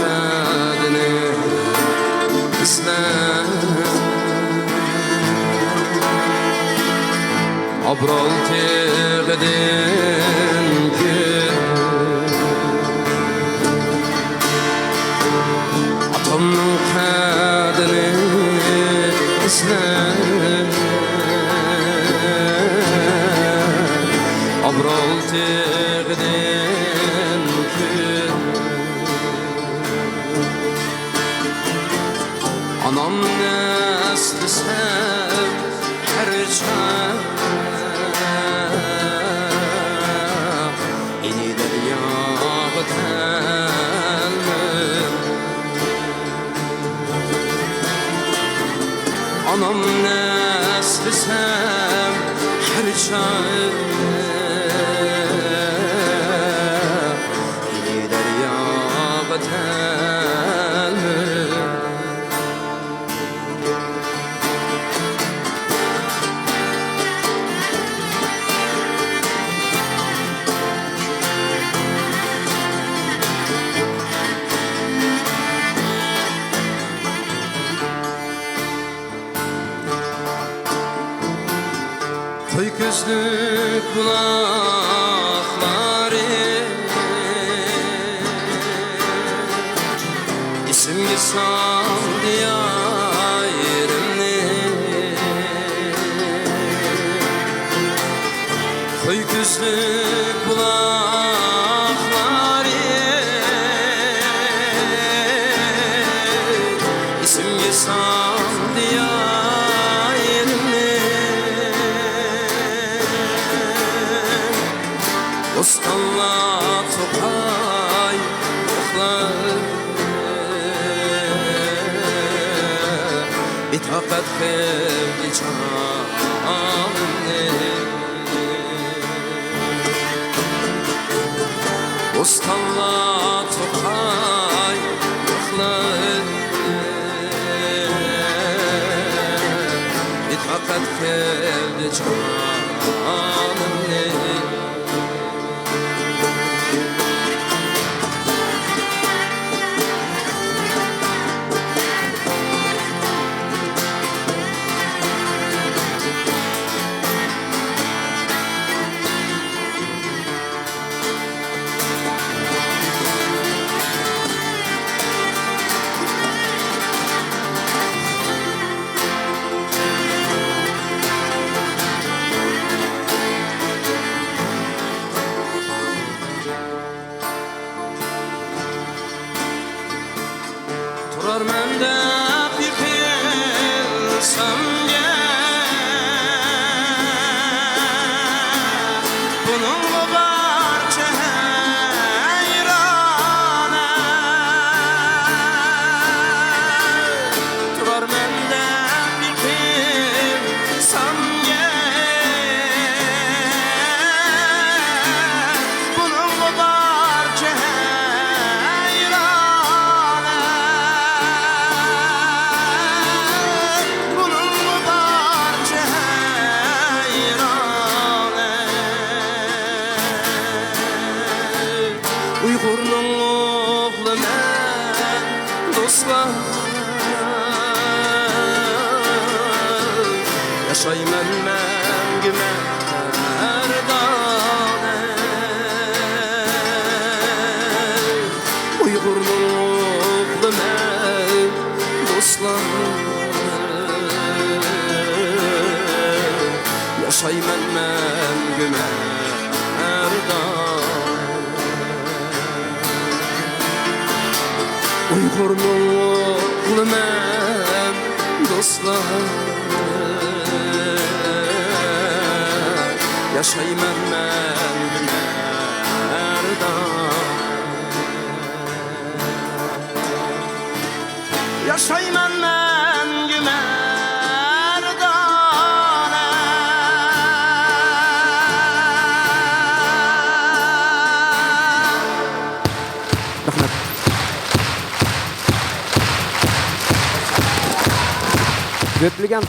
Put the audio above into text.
kadini isler Abrol teğdin gül Atamın kadini isler Abrol teğdin gül Anam nesli sev her çağ İni deryağı tellim Anam nesli sev her çağ İni deryağı tellim Koy gözlü kulakları İsimli saldı yerimni Koy gözlü kulakları İsimli saldı Dostalla topay yoklar İtakat kevdi canlı Dostalla topay yoklar İtakat kevdi canlı Turar mende bir bilsem bunun bu barça heyrane Turar mende bir bilsem bunun bu barça Uygur'un oğlu men dostlar Yaşayman mengime erdane Uygur'un oğlu men dostlar Yaşayman mengime erdane Uygur'un oğlu men dostlar Yaşayman mengime erdane Yaşayman mengime erdane Rahmet Götürgen